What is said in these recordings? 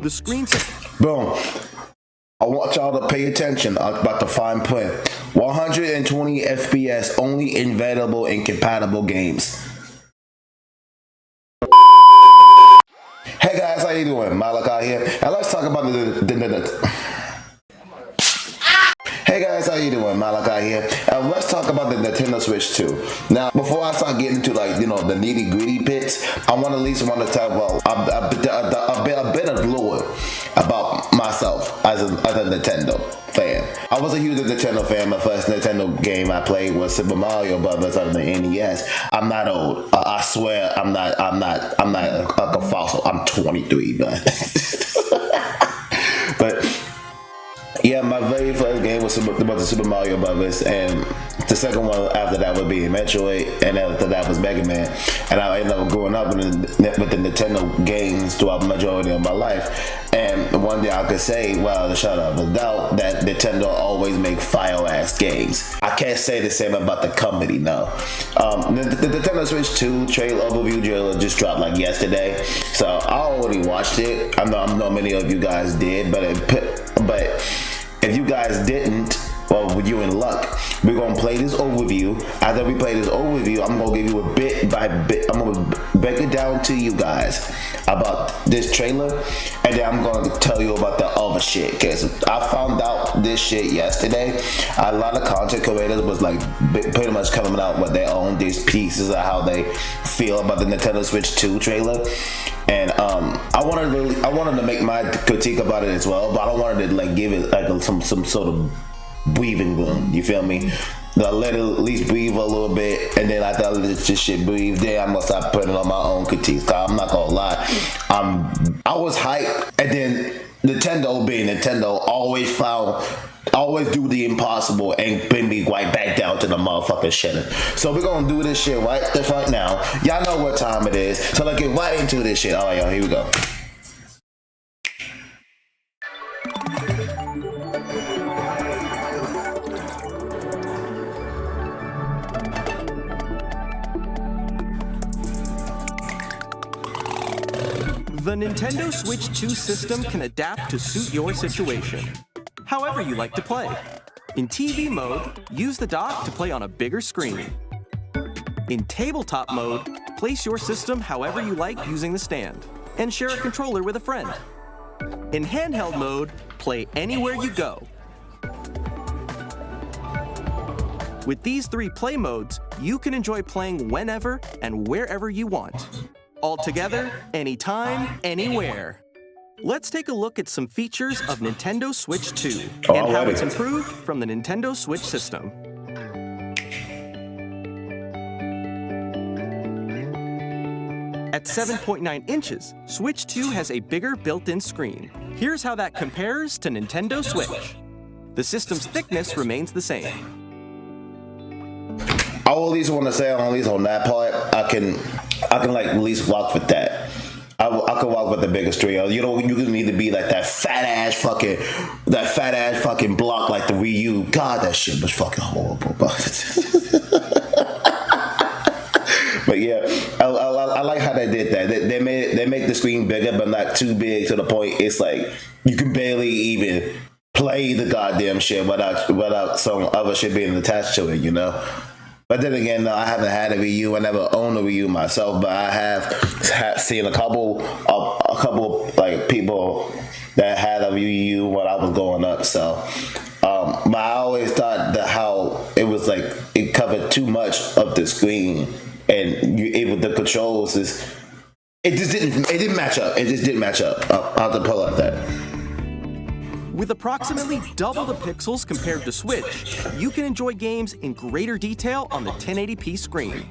The screen... Boom. I want y'all to pay attention about the fine print. 120 FPS only available in compatible games. Hey guys, how you doing? Malachi here, and let's talk about Hey guys, how you doing? Malachi here. Let's talk about the Nintendo Switch 2. Now, before I start getting into the nitty gritty bits, I want to talk about a bit of lore about myself as a Nintendo fan. I was a huge Nintendo fan. My first Nintendo game I played was Super Mario Brothers on the NES. I'm not old. I swear I'm not a fossil. I'm 23, man. But yeah, my very first game was the Super Mario Brothers, and the second one after that would be Metroid, and after that was Mega Man. And I ended up growing up with the Nintendo games throughout the majority of my life. And one day I could say, well, shut up, without that Nintendo always make fire-ass games. I can't say the same about the company, no. The Nintendo Switch 2 trailer overview trailer just dropped like yesterday, so I already watched it. I know many of you guys did, but if you guys didn't, well, you're in luck. We're gonna play this overview. After we play this overview, I'm gonna give you a bit by bit. I'm gonna break it down to you guys about this trailer, and then I'm gonna tell you about the other shit. Cause I found out this shit yesterday. A lot of content creators was like pretty much coming out with their own these pieces of how they feel about the Nintendo Switch 2 trailer. And I wanted to make my critique about it as well, but I don't wanted to like give it like some sort of breathing room. You feel me? Let it at least breathe a little bit, and then after I let this shit breathe, then I'm gonna start putting on my own critiques. Cause I'm not gonna lie, I was hyped, and then Nintendo being Nintendo always do the impossible and bring me right back down to the motherfucking shitter. So we're gonna do this shit right now. Y'all know what time it is, so let's get right into this shit. All right, y'all, here we go. The Nintendo Switch 2 system can adapt to suit your situation, however you like to play. In TV mode, use the dock to play on a bigger screen. In tabletop mode, place your system however you like using the stand, and share a controller with a friend. In handheld mode, play anywhere you go. With these 3 play modes, you can enjoy playing whenever and wherever you want. All together, anytime, anywhere. Let's take a look at some features of Nintendo Switch 2 and how it's improved from the Nintendo Switch system. At 7.9 inches, Switch 2 has a bigger built-in screen. Here's how that compares to Nintendo Switch. The system's thickness remains the same. I will at least want to say on that part, I can like at least walk with that. I can walk with the bigger screen. You need to be like that fat ass fucking block like the Wii U. God, that shit was fucking horrible. But yeah, I like how they did that. They make the screen bigger, but not too big to the point it's like you can barely even play the goddamn shit without some other shit being attached to it, you know. But then again, no, I haven't had a Wii U. I never owned a Wii U myself, but I have seen a couple like people that had a Wii U when I was growing up. So, but I always thought that how it was like it covered too much of the screen, and the controls it didn't match up. It just didn't match up. I'll have to pull out that. With approximately double the pixels compared to Switch, you can enjoy games in greater detail on the 1080p screen.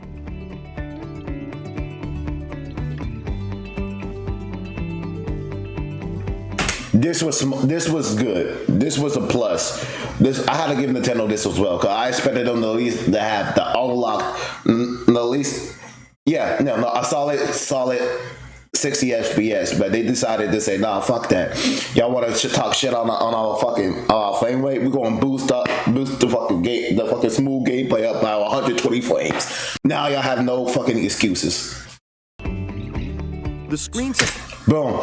This was good. This was a plus. I had to give Nintendo this as well, because I expected them to at least to have the unlock, a solid 60 FPS, but they decided to say, nah, fuck that. Y'all want to talk shit on our fucking frame rate? We're going to boost the fucking smooth gameplay up by 120 frames. Now y'all have no fucking excuses. The screen... Boom.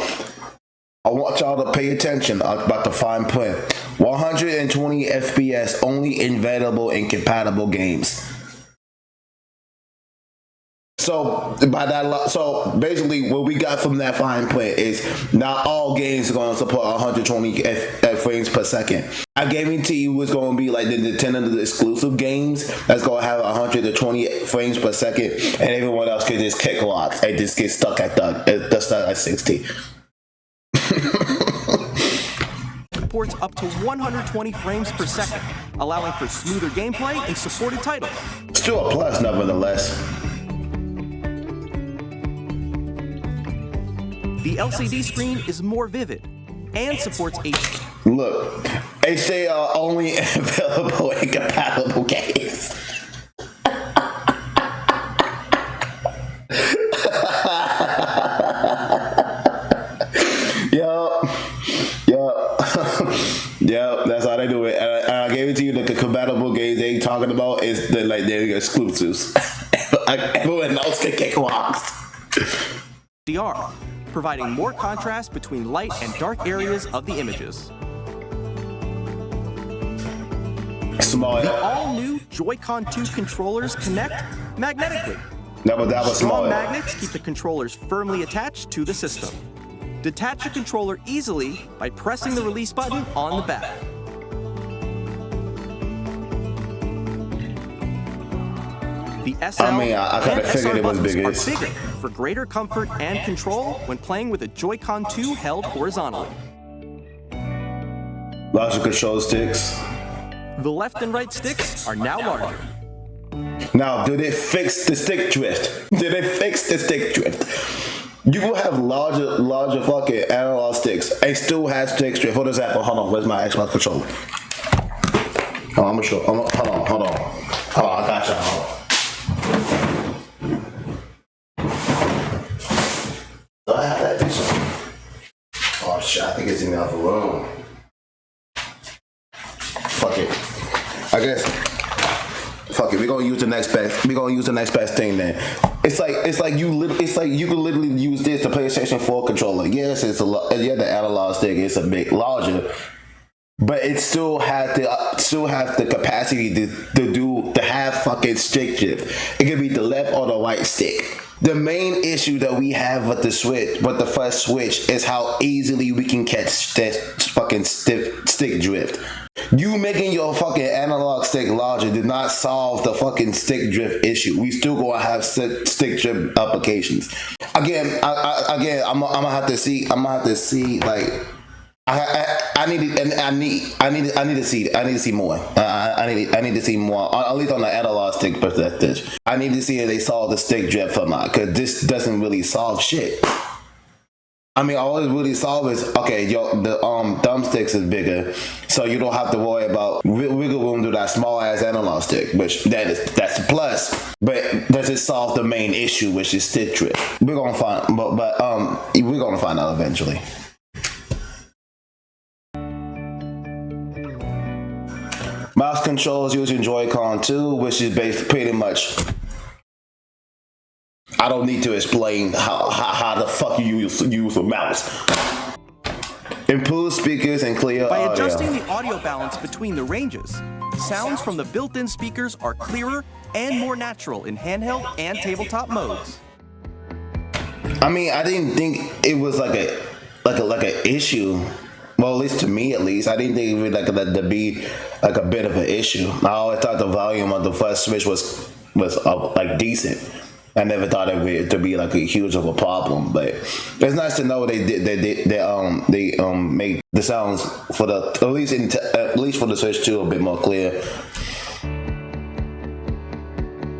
I want y'all to pay attention about the fine print. 120 FPS only available in compatible games. So basically, what we got from that fine print is not all games are going to support 120 frames per second. I guarantee you, it's going to be like the Nintendo exclusive games that's going to have 120 frames per second, and everyone else can just kick rocks and just get stuck at the start at 60. Supports up to 120 frames per second, allowing for smoother gameplay in supported titles. Still a plus, nevertheless. The LCD screen is more vivid and supports HD. Look, HD are only available in compatible games. Yep, that's how they do it. And I gave it to you. The compatible games they talking about is they're exclusives. Everyone else can kick rocks. DR, providing more contrast between light and dark areas of the images. Small. The all-new Joy-Con 2 controllers connect magnetically. That was Strong small. magnets keep the controllers firmly attached to the system. Detach your controller easily by pressing the release button on the back. The SL I kind and of figured SR it was buttons bigger. are bigger for greater comfort and control when playing with a Joy-Con 2 held horizontally. Larger control sticks. The left and right sticks are now larger. Now, did it fix the stick drift? Did it fix the stick drift? You will have larger fucking analog sticks. It still has stick drift. For example, hold on, where's my Xbox controller? Oh, I'm gonna show. Hold on, I got you. Hold on. Do I have that bitch? Oh shit, I think it's in the other room. Fuck it. I guess. Fuck it. We're gonna use the next best thing then. It's like you could literally use this the PlayStation 4 controller. Yes, the analog stick is a bit larger, but it still has the capacity to have fucking stick drift. It could be the left or the right stick. The main issue that we have with the first Switch, is how easily we can catch that fucking stick drift. You making your fucking analog stick larger did not solve the fucking stick drift issue. We still gonna have stick drift applications. Again, I'm gonna have to see. Like, I need to see more. I need to see more. At least on the analog stick perspective, I need to see if they solve the stick drift for me, because this doesn't really solve shit. I mean, all it really solves is, okay, the thumbsticks is bigger, so you don't have to worry about wiggle room to that small ass analog stick, which that's a plus. But does it solve the main issue, which is stick drift? We're gonna find, but we're gonna find out eventually. Mouse controls using Joy-Con 2, which is based pretty much. I don't need to explain how the fuck you use a mouse. Improved speakers and clear By audio. adjusting the audio balance between the ranges, sounds from the built-in speakers are clearer and more natural in handheld and tabletop modes. I mean, I didn't think it was like a issue. Well, at least to me, I didn't think it would to be like a bit of an issue. I always thought the volume of the first Switch was like decent. I never thought it to be like a huge of a problem, but it's nice to know they made the sounds for at least for the Switch 2 a bit more clear.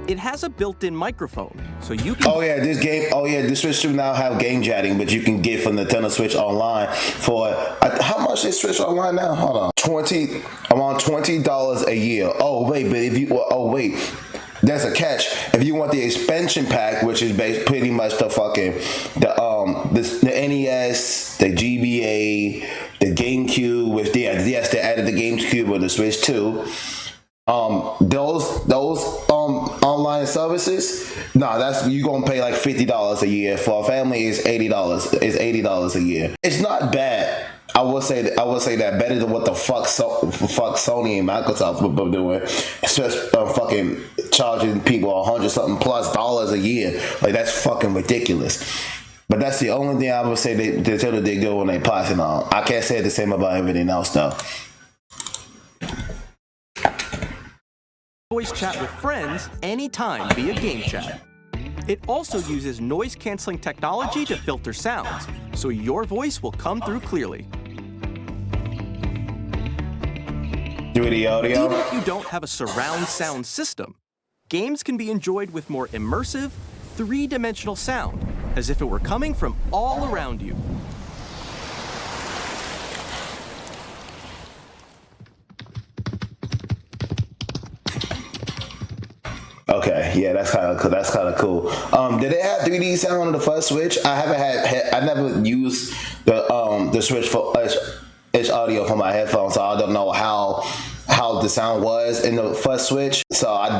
It has a built-in microphone, so you can. This Switch 2 now have game chatting, but you can get from the Nintendo Switch Online for how much is Switch Online now? Hold on, around $20 a year. Oh wait, there's a catch. If you want the expansion pack, which is pretty much the NES, the GBA, the GameCube, which they added the GameCube with the Switch 2. Those online services, no, that's you gonna pay like $50 a year. For a family, it's $80. It's $80 a year. It's not bad. I will say that better than what the fuck Sony and Microsoft were doing. It's just fucking charging people $100-something plus a year. Like, that's fucking ridiculous. But that's the only thing I would say they do when they passing on. I can't say the same about everything else though. Voice chat with friends anytime via game chat. It also uses noise-canceling technology to filter sounds, so your voice will come through clearly. 3D audio. Even if you don't have a surround sound system, games can be enjoyed with more immersive, three-dimensional sound, as if it were coming from all around you. Okay, yeah, that's kind of cool. That's kind of cool. Did it have 3D sound on the first Switch? I never used the Switch for Edge audio for my headphones, so I don't know how the sound was in the first Switch. So I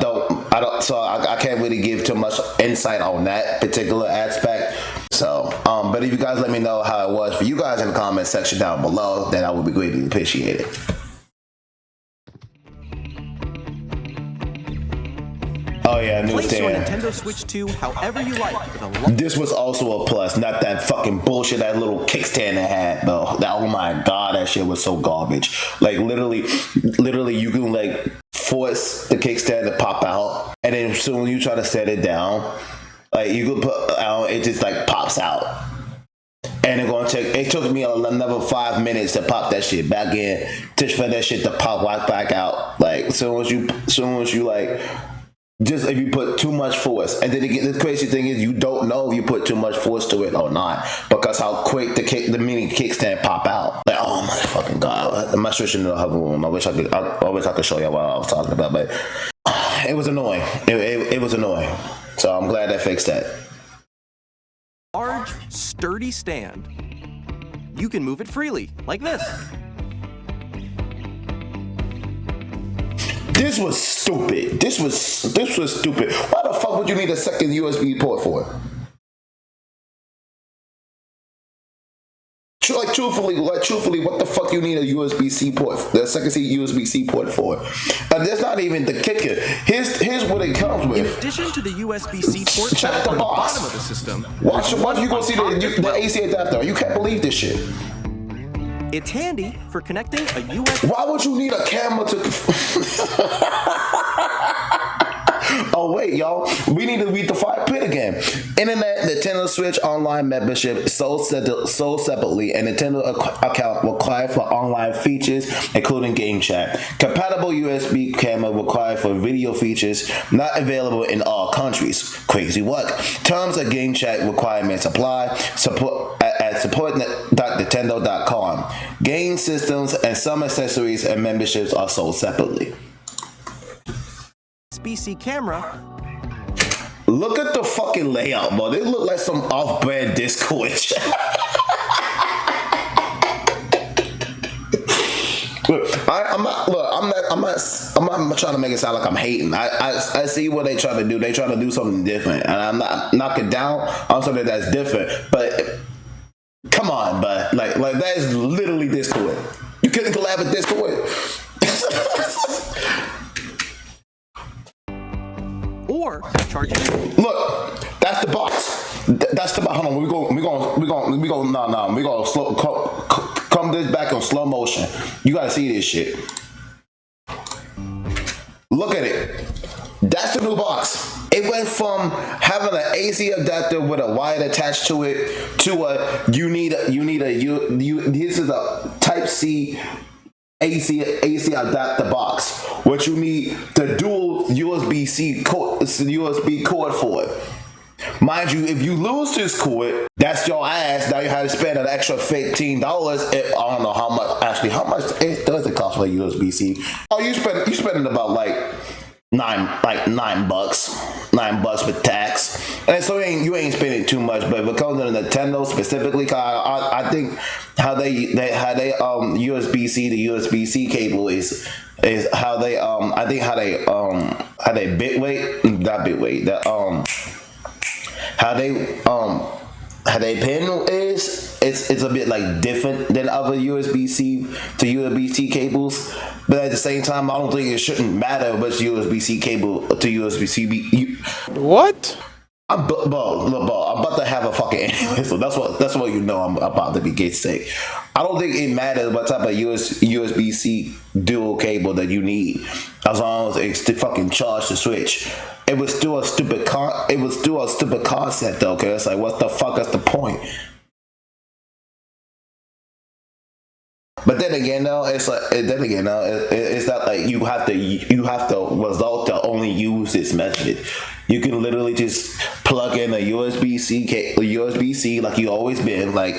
can't really give too much insight on that particular aspect. So, but if you guys let me know how it was for you guys in the comment section down below, then I would be greatly appreciated. Oh yeah, new Place your stand. Nintendo Switch 2 however you like with This was also a plus, not that fucking bullshit that little kickstand it had, though. Oh my god, that shit was so garbage. Like literally, you can like force the kickstand to pop out, and then as soon as you try to set it down, like you could put out, it just like pops out. And it took me another 5 minutes to pop that shit back in, for that shit to pop right back out. Like soon as you like. Just if you put too much force, and then the crazy thing is you don't know if you put too much force to it or not, because how quick the mini kickstand pop out. Like, oh my fucking god! I'm not switching to the hover room. I wish I could show you what I was talking about, but it was annoying. It was annoying. So I'm glad they fixed that. large, sturdy stand. You can move it freely, like this. This was stupid. This was stupid. Why the fuck would you need a second USB port for? Truthfully, what the fuck you need a USB-C port, the second USB-C port for? And that's not even the kicker. Here's what it comes with. In addition to the USB-C port Check found the on the box. bottom of the system, Watch you gonna see the AC adapter. You can't believe this shit. it's handy for connecting a USB. Why would you need a camera to? Oh wait, y'all, we need to read the fine print again. Internet Nintendo Switch online membership sold separately, and Nintendo account required for online features, including game chat. Compatible USB camera required for video features, not available in all countries. Crazy work. Terms of game chat requirements apply. At support.nintendo.com. Game systems and some accessories and memberships are sold separately. USB-C camera. Look at the fucking layout, bro. They look like some off-brand Discord. I'm not trying to make it sound like I'm hating. I see what they trying to do. They trying to do something different, and I'm not knocking down on something that's different. But come on, but like that is literally Discord. You couldn't collab with Discord. Or charging. Look, that's the box. That's the box. Hold on, we gonna slow come this back on slow motion. You gotta see this shit. Look at it. That's the new box. It went from having an AC adapter with a wire attached to it to this is a Type C AC adapter box. What you need the dual USB cord for it. Mind you, if you lose this cord, that's your ass. Now you have to spend an extra $15. I don't know how much. Actually, how much does it cost for a USB-C? Oh, you spending about like $9 with tax. And so you ain't spending too much. But if it comes to Nintendo specifically, I think USB-C to USB-C cable is how they I think how they bitweight, not bitweight, the how they pin is, it's a bit like different than other USB-C to USB-C cables, but at the same time I don't think it shouldn't matter which USB-C cable to USB-C. What? I'm about to have a fucking anyway, so that's what you know I'm about to be get sick. I don't think it matters what type of USB-C dual cable that you need, as long as it's to fucking charge the switch. It was still a stupid concept though, cause it's like, what the fuck is the point? But then again, though, it's not like you have to result to only use this method. You can literally just plug in a USB-C like you always been, like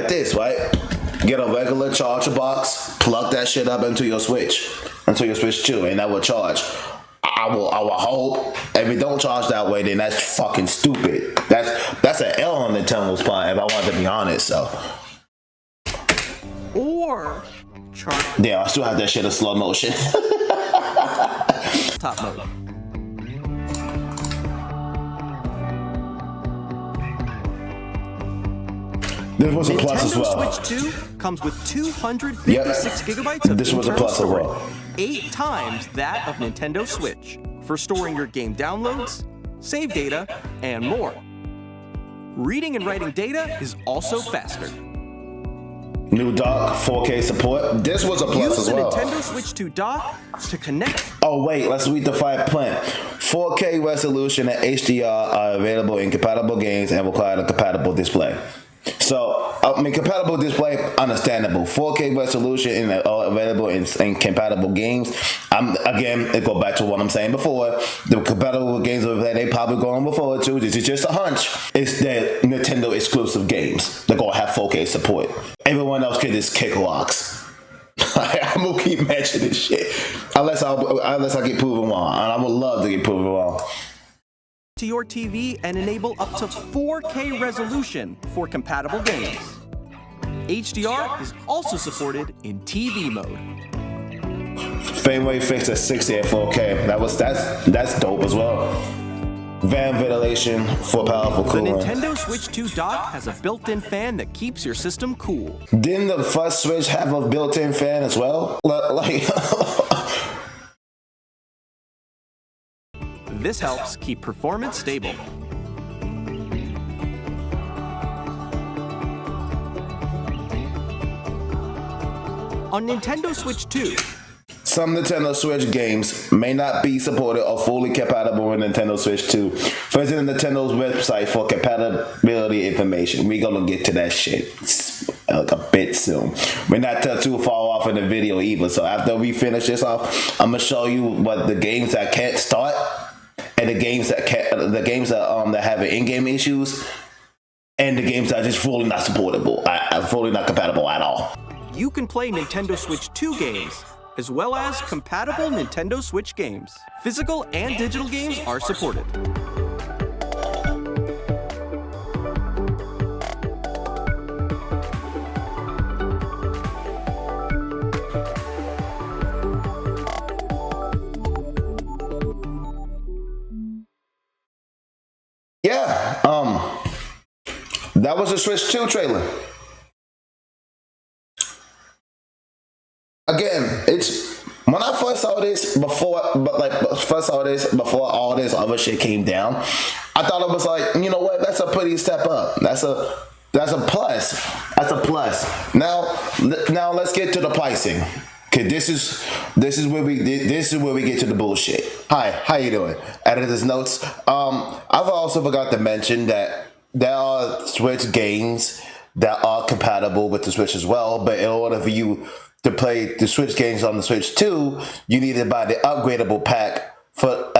this, right? Get a regular charger box, plug that shit up into your Switch 2, and that will charge. I will hope. If it don't charge that way, then that's fucking stupid. That's an L on Nintendo's part, if I want to be honest. So, Or charge yeah, I still have that shit in slow motion. top mode. This was a plus as Nintendo well. Switch 2 comes with 256 gigabytes of This was a internal plus as storage, well. 8 times that of Nintendo Switch, for storing your game downloads, save data, and more. Reading and writing data is also faster. New dock, 4K support. This was a plus Use as the well. Nintendo Switch 2 dock to connect. Oh wait, let's read the fine print. 4K resolution and HDR are available in compatible games and require a compatible display. So, compatible display, understandable. 4K resolution and available in compatible games. Again, it go back to what I'm saying before. The compatible games over there, they probably going before too. This is just a hunch. It's the Nintendo exclusive games. They're gonna have 4K support. Everyone else can just kick rocks. I'm gonna keep mentioning this shit unless I get proven wrong, and I would love to get proven wrong. To your TV and enable up to 4K resolution for compatible games. HDR is also supported in TV mode. Frame rate fixed at 60 at 4K. That's dope as well. Fan ventilation for powerful The cooling. Nintendo Switch 2 dock has a built-in fan that keeps your system cool. Didn't the first Switch have a built-in fan as well? Like, This helps keep performance stable. On Nintendo Switch 2, some Nintendo Switch games may not be supported or fully compatible with Nintendo Switch 2. Visit Nintendo's website for compatibility information. We're gonna get to that shit like a bit soon. We're not too far off in the video either. So after we finish this off, I'm gonna show you what the games that can't start and the games that have in-game issues, and the games that are just fully not supportable, fully not compatible at all. you can play Nintendo Switch 2 games, as well as compatible Nintendo Switch games. Physical and digital games are supported. Yeah, that was the Switch 2 trailer. Again, it's when I first saw this before all this other shit came down, I thought it was like, you know what, that's a pretty step up. That's a plus. That's a plus. Now let's get to the pricing. Okay, this is where we get to the bullshit. Hi, how you doing? Editor's notes. I've also forgot to mention that there are Switch games that are compatible with the Switch as well, but in order for you to play the Switch games on the Switch 2, you need to buy the upgradable pack for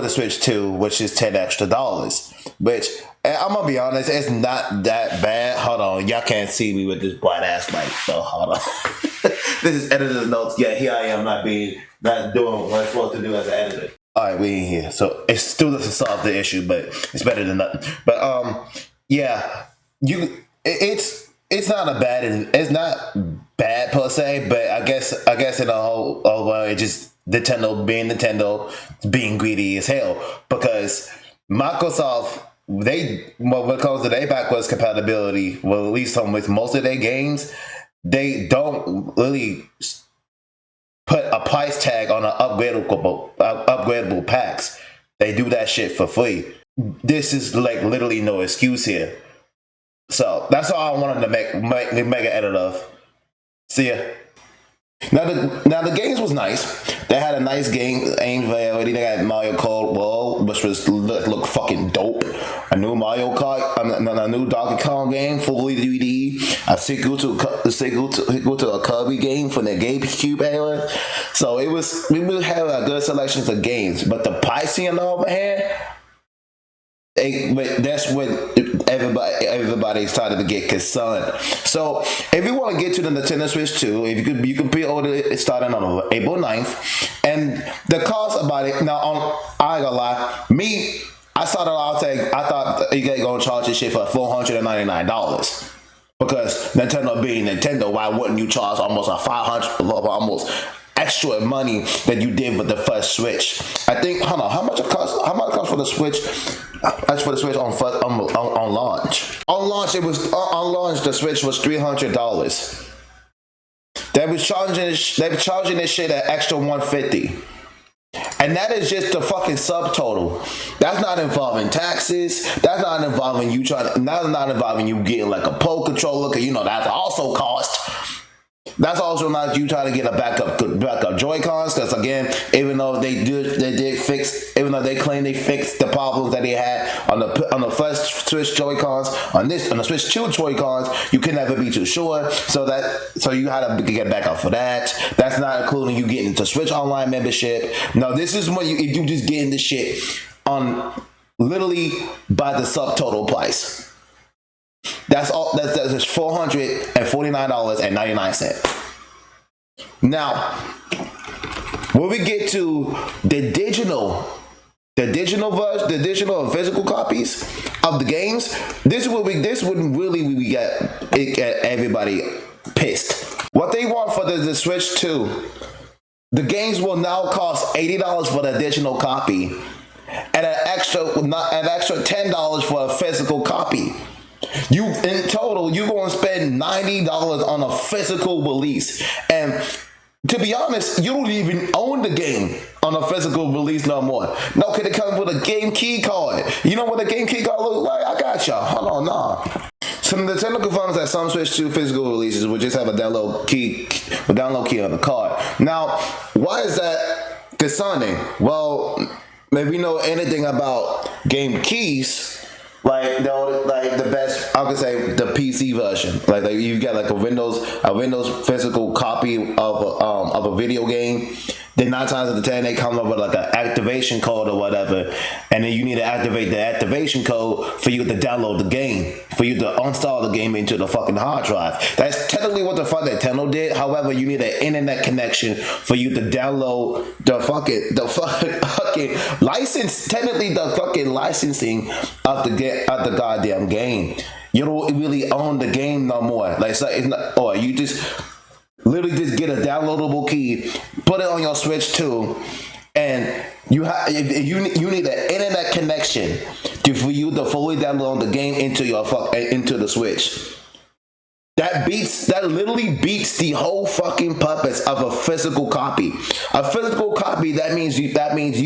the Switch 2, which is $10 extra. Which, I'm gonna be honest, it's not that bad. Hold on, y'all can't see me with this bright ass light, so hold on. This is editor's notes. Yeah, here I am, not doing what I'm supposed to do as an editor. All right, we in here, so it still doesn't solve the issue, but it's better than nothing. But yeah, it's not a bad it's not bad per se, but I guess in a whole way, it just Nintendo being greedy as hell because Microsoft when it comes to their backwards compatibility, well at least with most of their games, they don't really put a price tag on an upgradable packs. They do that shit for free. This is like literally no excuse here. So that's all I wanted to make an edit of. See ya. Now the games was nice. They had a nice game aimed variety. They got Mario Kart World, which was look fucking dope. A new Mario Kart, a new Donkey Kong game, fully 3D. A sequel to a Kirby game from the GameCube era. So we will have a good selection of games. But the pricing on the other hand, that's what everybody started to get concerned. So if you want to get to the Nintendo Switch 2, if you can pre-order it starting on April 9th. And the cost about it, now I ain't gonna lie, I thought you guys gonna charge this shit for $499. Because Nintendo being Nintendo, why wouldn't you charge almost almost extra money that you did with the first Switch? I think, hold on, how much it cost for the Switch? That's for the Switch on launch. On launch, the Switch was $300. They were charging this shit an extra $150. And that is just the fucking subtotal. That's not involving taxes. That's not involving you that's not involving you getting like a Pro controller, because that's also cost. That's also not you trying to get a backup Joy-Cons, because again, even though they claim they fixed the problems that they had on the first Switch Joy-Cons, on the Switch 2 Joy-Cons, you can never be too sure. So you had to get backup for that. That's not including you getting into Switch Online membership. No, this is when if you just getting this shit on literally by the subtotal price. That's all. That's $449.99. Now, when we get to the digital version, the digital and physical copies of the games, this would really get everybody pissed. What they want for the Switch 2, the games will now cost $80 for the digital copy, and an extra $10 for a physical copy. In total, you're going to spend $90 on a physical release. And to be honest, you don't even own the game on a physical release no more. No, because it comes with a game key card. You know what a game key card looks like? I got y'all. Hold on, nah. So Nintendo confirms that some Switch 2 physical releases will just have a download key on the card. Now, why is that concerning? Well, if you know anything about game keys, like the best, I could say the PC version. Like you get like a Windows physical copy of a video game. Then 9 times out of 10 they come up with like an activation code or whatever, and then you need to activate the activation code for you to download the game, for you to install the game into the fucking hard drive. That's technically what the fuck Nintendo did. However, you need an internet connection for you to download the fucking license. Technically, the fucking licensing of the goddamn game. You don't really own the game no more. Like so it's not, or you just literally just get a downloadable key, put it on your Switch 2, and you need an internet connection for you to fully download the game into the Switch. That literally beats the whole fucking purpose of a physical copy. A physical copy, that means you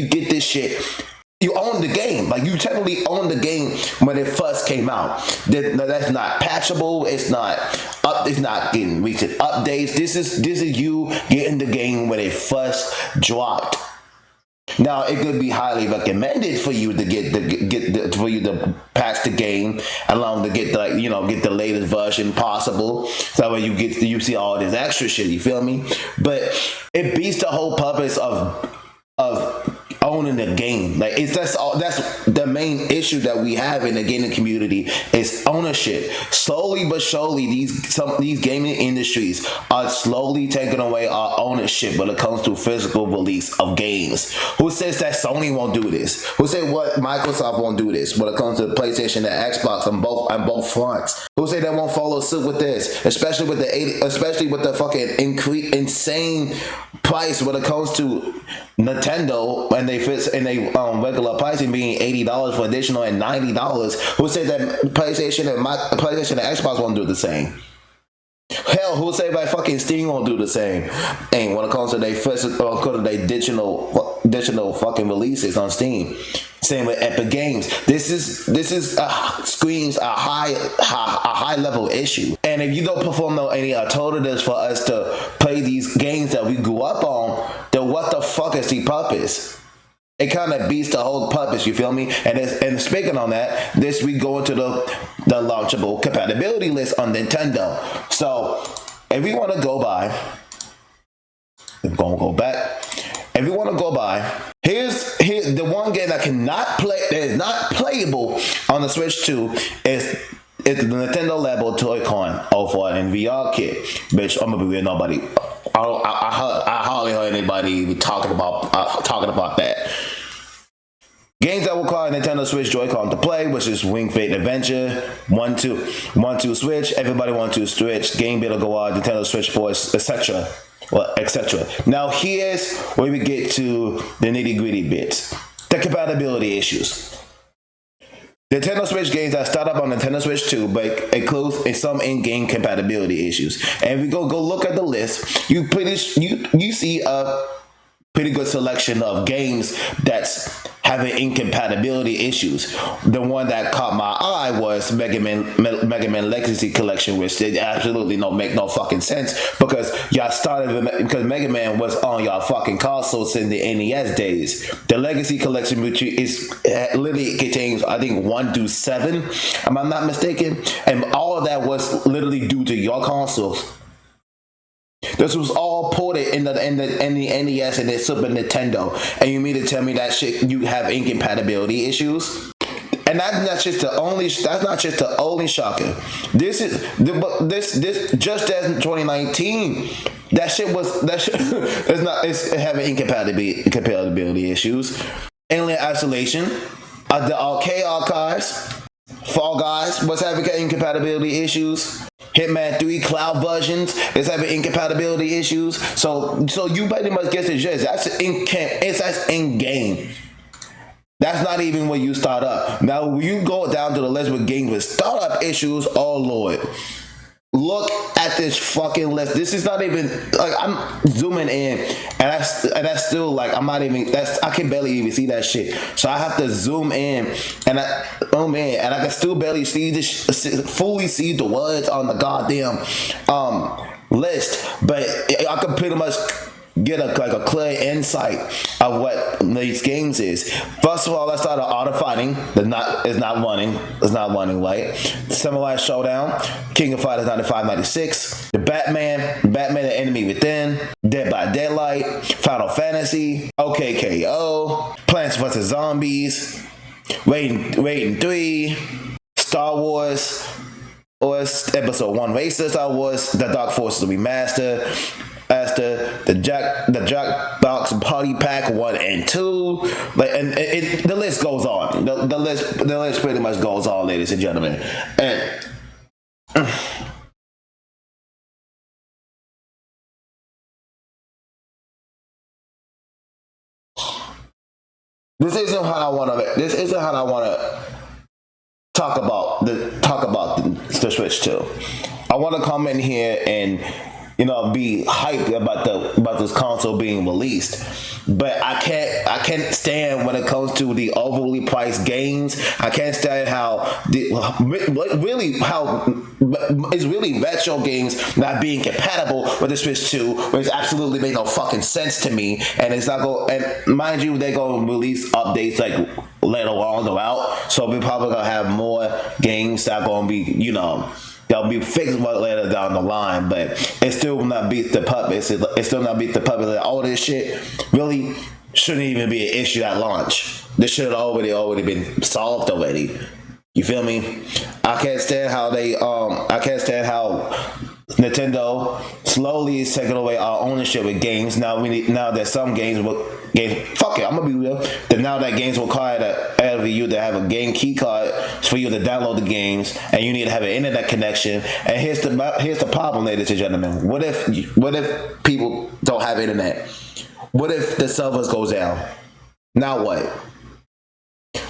get this shit. You own the game. Like, you technically own the game when it first came out. That's not patchable. It's not getting recent updates. This is you getting the game when it first dropped. Now, it could be highly recommended for you to for you to patch the game, along to get the latest version possible. So when you see all this extra shit, you feel me? But it beats the whole purpose of owning the game. Like that's the main issue that we have in the gaming community is ownership. Slowly but surely, these gaming industries are slowly taking away our ownership when it comes to physical release of games. Who says that Sony won't do this? Who said what Microsoft won't do this when it comes to PlayStation and Xbox on both fronts? Who say they won't follow suit with this? Especially with the fucking insane price when it comes to Nintendo and they regular pricing being $80 for additional and $90. Who said that PlayStation and Xbox won't do the same? Hell, who say that fucking Steam won't do the same? And when it comes to their digital fucking releases on Steam, same with Epic Games. This is screams a high level issue. And if you don't perform any alternatives for us to play these games that we grew up on, then what the fuck is the purpose? It kind of beats the whole purpose, you feel me? And speaking on that, we go into the launchable compatibility list on Nintendo. So if we want to go by, we're gonna go back. If we want to go by, here's the one game that that is not playable on the Switch 2 is the Nintendo Labo Toy-Con 04 and VR kit. Bitch, I'm gonna be real, nobody. I hardly heard anybody talking about that. Games that will require Nintendo Switch Joy-Con to play, which is Wing Fit Adventure, 1-2 Switch, Everybody 1-2 Switch, Game Builder Garage, Nintendo Switch Sports, etc. Well, etc. Now here's where we get to the nitty-gritty bits. The compatibility issues. Nintendo Switch games that start up on Nintendo Switch 2 but includes some in-game compatibility issues. And if we go look at the list, you see a pretty good selection of games that's having incompatibility issues. The one that caught my eye was Mega Man Legacy Collection, which did absolutely make no fucking sense because y'all started because Mega Man was on y'all fucking consoles in the NES days. The Legacy Collection, which literally contains I think 1-7, am I not mistaken? And all of that was literally due to your consoles. This was all ported in the NES and the Super Nintendo, and you mean to tell me that shit you have incompatibility issues? And that's not just the only shocker. This just as in 2019, it's having incompatibility issues. Alien Isolation, the Arcade Archives, Fall Guys was having incompatibility issues. Hitman 3 cloud versions is having incompatibility issues. So you pretty much get the gist. That's in game. That's not even when you start up. Now when you go down to the list with games with startup issues, oh lord. Look at this fucking list. This is not even like I'm zooming in, and that's still like I'm not even. I can barely even see that shit. So I have to zoom in, and I can still barely see fully see the words on the goddamn list. But I can pretty much get a clear insight of what these games is. First of all, let's start with Art of Fighting. It's not running right. Samurai Showdown, King of Fighters 95-96, the Batman the Enemy Within, Dead by Daylight, Final Fantasy, OKKO, Plants vs Zombies, Raiden 3, Star Wars, Episode 1 Racer Star Wars, The Dark Forces Remastered, the Jackbox Party Pack 1 and 2, the list goes on. The list pretty much goes on, ladies and gentlemen. And this isn't how I want to talk about the Switch 2. I want to come in here and be hyped about this console being released, but I can't stand when it comes to the overly priced games. I can't stand how it's really retro games not being compatible with the Switch 2, which absolutely made no fucking sense to me. And it's not and mind you, they're gonna release updates like later on the route, so we're probably gonna have more games that are gonna be they'll be fixed later down the line, but it still will not beat the purpose. It still not beat the purpose. All this shit, really, shouldn't even be an issue at launch. This should have already been solved already. You feel me? I can't stand how Nintendo slowly is taking away our ownership with games. Now that some games fuck it, I'm gonna be real. That now that games require you to have a game key card for you to download the games, and you need to have an internet connection. And here's the problem, ladies and gentlemen. What if people don't have internet? What if the servers goes down? Now what?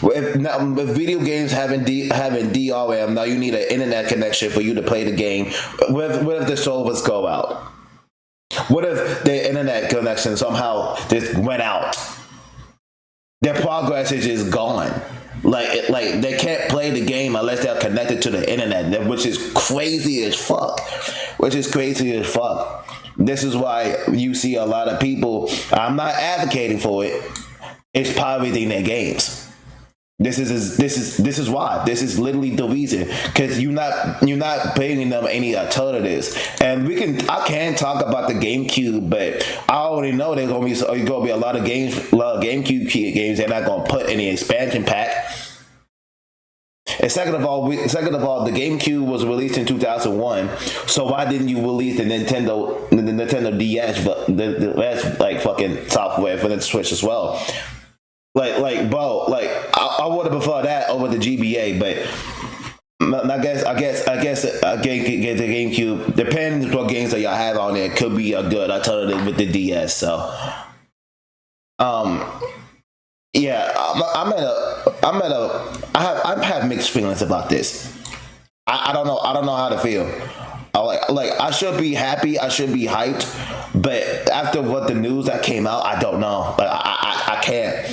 If video games having DRM, now you need an internet connection for you to play the game. What if the servers go out? What if the internet connection somehow just went out? Their progress is just gone. Like they can't play the game unless they're connected to the internet, which is crazy as fuck. This is why you see a lot of people. I'm not advocating for it. It's pirating their games. This is why. This is literally the reason, because you're not paying them any alternatives. And I can talk about the GameCube, but I already know there's gonna be a lot of GameCube games. They're not gonna put any expansion pack. And second of all, the GameCube was released in 2001. So why didn't you release the Nintendo DS, the rest like fucking software for the Switch as well? Bro, I would have preferred that over the GBA, but I guess the GameCube, depends what games that y'all have on there, could be a good alternative with the DS. So, yeah, I have mixed feelings about this. I don't know how to feel. I should be happy, I should be hyped, but after what the news that came out, I don't know. I can't.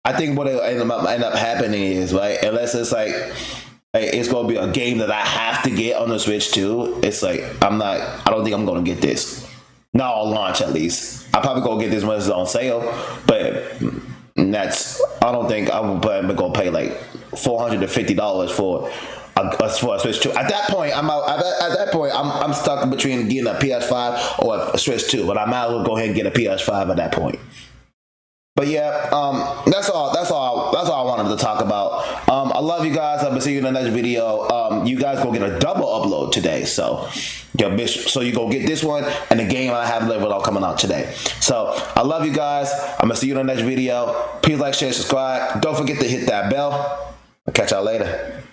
I think what will end up happening is, right, unless it's like it's gonna be a game that I have to get on the Switch too. It's like I don't think I'm gonna get this. Not on launch, at least. I probably gonna get this when it's on sale, but I don't think I'm gonna pay like $450 for a Switch 2. At that point, I'm stuck between getting a PS5 or a Switch 2. But I might as well go ahead and get a PS5 at that point. But yeah, that's all I wanted to talk about. I love you guys. I'm gonna see you in the next video. You guys go get a double upload today, so you go get this one and the game I have left all coming out today. So I love you guys. I'm gonna see you in the next video. Please like, share, subscribe. Don't forget to hit that bell. I'll catch y'all later.